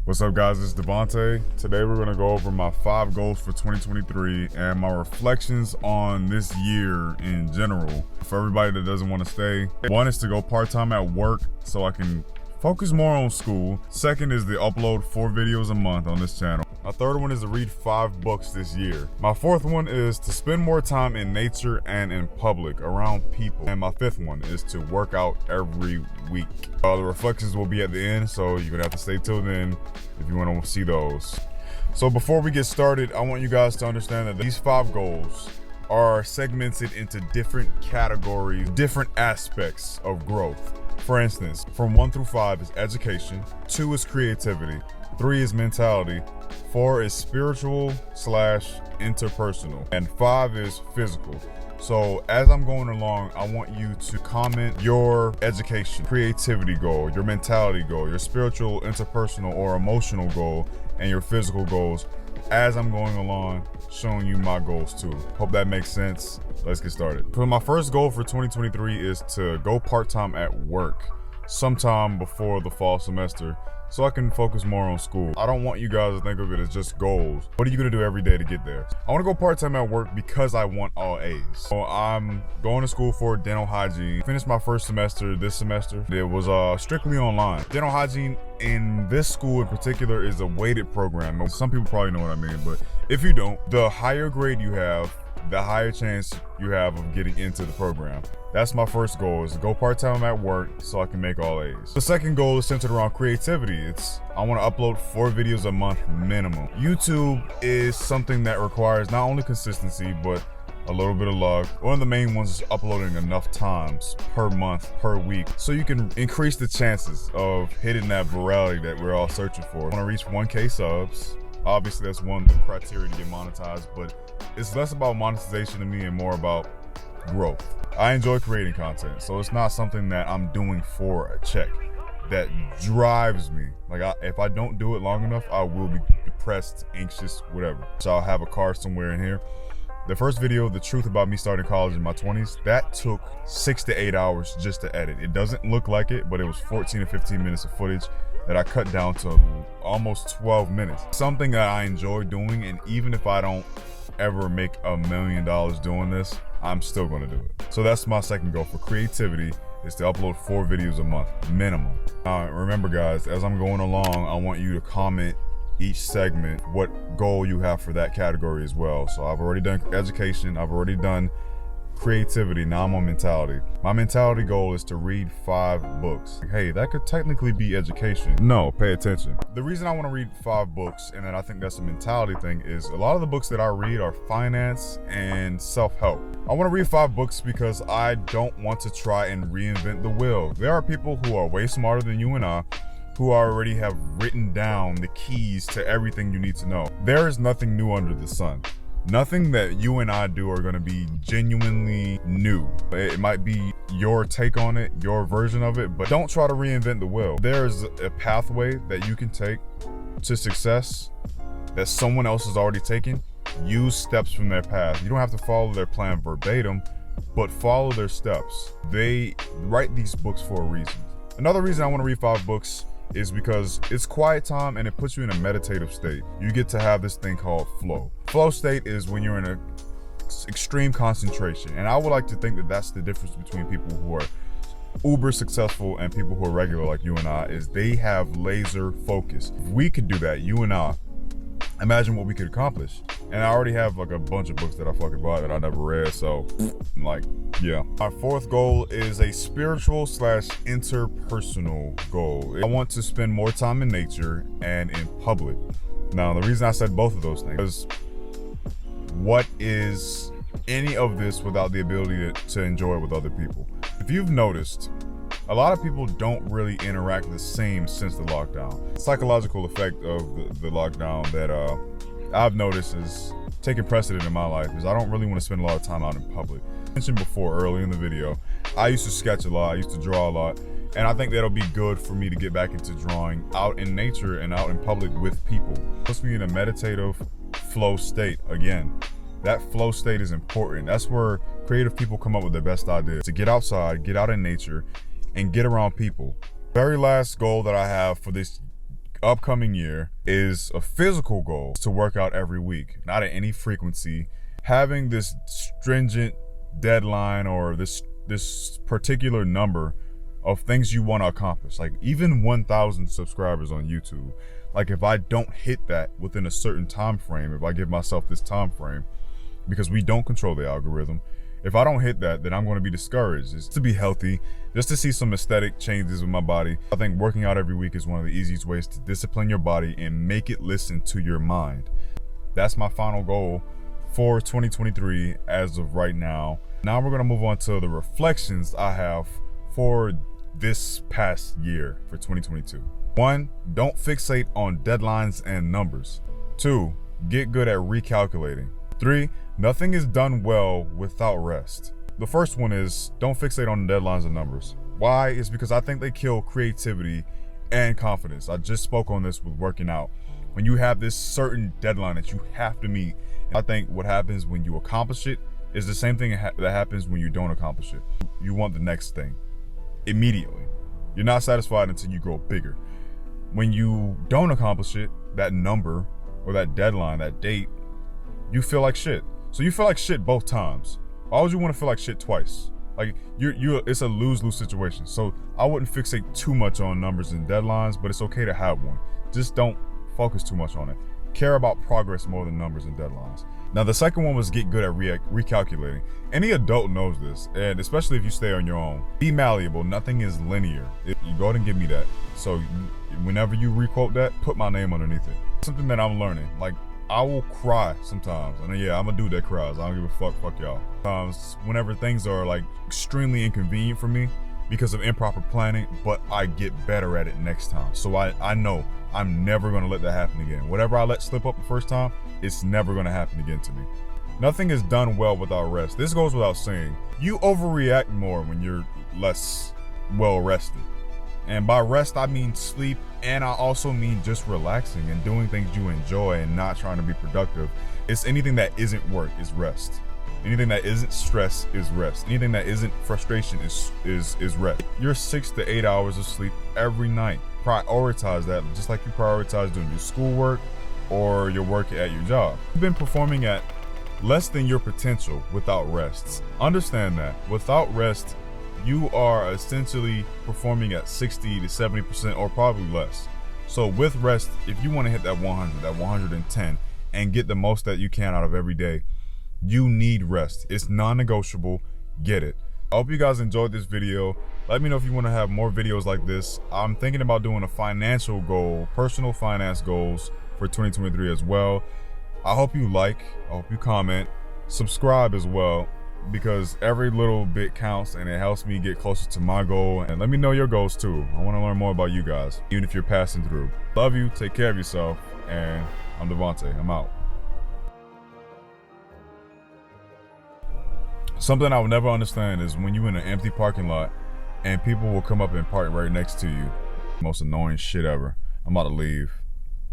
What's up, guys? It's Devontae. Today we're gonna go over my 5 goals for 2023 and my reflections on this year in general. For everybody that doesn't want to stay, one is to go part-time at work so I can focus more on school. Second is to upload 4 videos a month on this channel. My third one is to read 5 books this year. My fourth one is to spend more time in nature and in public, around people. And my fifth one is to work out every week. The reflections will be at the end, so you're gonna have to stay till then if you wanna see those. So before we get started, I want you guys to understand that these 5 goals are segmented into different categories, different aspects of growth. For instance, from 1 through 5 is education, 2 is creativity, 3 is mentality, 4 is spiritual/interpersonal, and 5 is physical. So as I'm going along, I want you to comment your education, creativity goal, your mentality goal, your spiritual, interpersonal, or emotional goal, and your physical goals as I'm going along, showing you my goals too. Hope that makes sense. Let's get started. So my first goal for 2023 is to go part-time at work sometime before the fall semester so I can focus more on school. I don't want you guys to think of it as just goals. What are you gonna do every day to get there? I wanna go part-time at work because I want all A's. So I'm going to school for dental hygiene. Finished my first semester this semester. It was strictly online. Dental hygiene in this school in particular is a weighted program. Some people probably know what I mean, but if you don't, the higher grade you have, the higher chance you have of getting into the program. That's my first goal, is to go part-time at work so I can make all A's. The second goal is centered around creativity. I want to upload 4 videos a month minimum. YouTube is something that requires not only consistency, but a little bit of luck. One of the main ones is uploading enough times per month, per week, so you can increase the chances of hitting that virality that we're all searching for. I want to reach 1K subs. Obviously, that's one criteria to get monetized, but it's less about monetization to me and more about growth. I enjoy creating content, so it's not something that I'm doing for a check that drives me. Like, if I don't do it long enough, I will be depressed, anxious, whatever. So I'll have a card somewhere in here. The first video, The Truth About Me Starting College in My 20s, that took 6 to 8 hours just to edit. It doesn't look like it, but it was 14 to 15 minutes of footage that I cut down to almost 12 minutes. Something that I enjoy doing, and even if I don't ever make $1 million doing this, I'm still gonna do it. So that's my second goal for creativity, is to upload 4 videos a month, minimum. Remember guys, as I'm going along, I want you to comment each segment what goal you have for that category as well. So I've already done education, I've already done creativity, now I'm on mentality. My mentality goal is to read 5 books. Hey, that could technically be education. No, pay attention. The reason I want to read 5 books, and then I think that's a mentality thing, is a lot of the books that I read are finance and self-help. I want to read 5 books because I don't want to try and reinvent the wheel. There are people who are way smarter than you and I who already have written down the keys to everything you need to know. There is nothing new under the sun. Nothing that you and I do are gonna be genuinely new. It might be your take on it, your version of it, but don't try to reinvent the wheel. There's a pathway that you can take to success that someone else has already taken. Use steps from their path. You don't have to follow their plan verbatim, but follow their steps. They write these books for a reason. Another reason I wanna read 5 books is because it's quiet time and it puts you in a meditative state. You get to have this thing called flow. Flow state is when you're in an extreme concentration. And I would like to think that that's the difference between people who are uber successful and people who are regular like you and I, is they have laser focus. If we could do that, you and I, imagine what we could accomplish. And I already have like a bunch of books that I fucking bought that I never read, so like, yeah. My 4th goal is a spiritual/interpersonal goal. I want to spend more time in nature and in public. Now, the reason I said both of those things is, what is any of this without the ability to enjoy it with other people? If you've noticed, a lot of people don't really interact the same since the lockdown. The psychological effect of the lockdown that I've noticed is taking precedent in my life is I don't really want to spend a lot of time out in public. I mentioned before early in the video, I used to sketch a lot, I used to draw a lot, and I think that'll be good for me to get back into drawing out in nature and out in public with people. It puts me in a meditative flow state again. That flow state is important. That's where creative people come up with their best ideas, to get outside, get out in nature, and get around people. Very last goal that I have for this upcoming year is a physical goal to work out every week, not at any frequency. Having this stringent deadline or this particular number of things you want to accomplish, like even 1,000 subscribers on YouTube. Like if I don't hit that within a certain time frame, if I give myself this time frame, because we don't control the algorithm, if I don't hit that, then I'm going to be discouraged. It's to be healthy, just to see some aesthetic changes with my body. I think working out every week is one of the easiest ways to discipline your body and make it listen to your mind. That's my final goal for 2023 as of right now. Now we're going to move on to the reflections I have for this past year for 2022. 1, don't fixate on deadlines and numbers. 2, get good at recalculating. 3, nothing is done well without rest. The first one is don't fixate on deadlines and numbers. Why? It's because I think they kill creativity and confidence. I just spoke on this with working out. When you have this certain deadline that you have to meet, I think what happens when you accomplish it is the same thing that happens when you don't accomplish it. You want the next thing immediately. You're not satisfied until you grow bigger. When you don't accomplish it, that number or that deadline, that date, you feel like shit. So you feel like shit both times. Why would you want to feel like shit twice? Like it's a lose-lose situation. So I wouldn't fixate too much on numbers and deadlines, but it's okay to have one. Just don't focus too much on it. Care about progress more than numbers and deadlines. Now the second one was get good at recalculating. Any adult knows this, and especially if you stay on your own. Be malleable, nothing is linear. You go ahead and give me that. So whenever you requote that, put my name underneath it. Something that I'm learning, like I will cry sometimes. And yeah, I'm a dude that cries. I don't give a fuck y'all. Whenever things are like extremely inconvenient for me because of improper planning, but I get better at it next time. So I know I'm never gonna let that happen again. Whatever I let slip up the first time, it's never gonna happen again to me. Nothing is done well without rest. This goes without saying. You overreact more when you're less well rested. And by rest, I mean sleep, and I also mean just relaxing and doing things you enjoy and not trying to be productive. It's anything that isn't work is rest. Anything that isn't stress is rest. Anything that isn't frustration is rest. Your 6 to 8 hours of sleep every night. Prioritize that, just like you prioritize doing your schoolwork or your work at your job. You've been performing at less than your potential without rest. Understand that. Without rest, you are essentially performing at 60 to 70% or probably less. So with rest, if you want to hit that 100, that 110, and get the most that you can out of every day, you need rest. It's non-negotiable. Get it. I hope you guys enjoyed this video. Let me know if you want to have more videos like this. I'm thinking about doing a financial goal, personal finance goals for 2023 as well. I hope you like, I hope you comment, subscribe as well, because every little bit counts and it helps me get closer to my goal. And let me know your goals too. I want to learn more about you guys, even if you're passing through. Love you, take care of yourself, and I'm Devontae. I'm out. Something I would never understand is when you're in an empty parking lot and people will come up and park right next to you. Most annoying shit ever. I'm about to leave.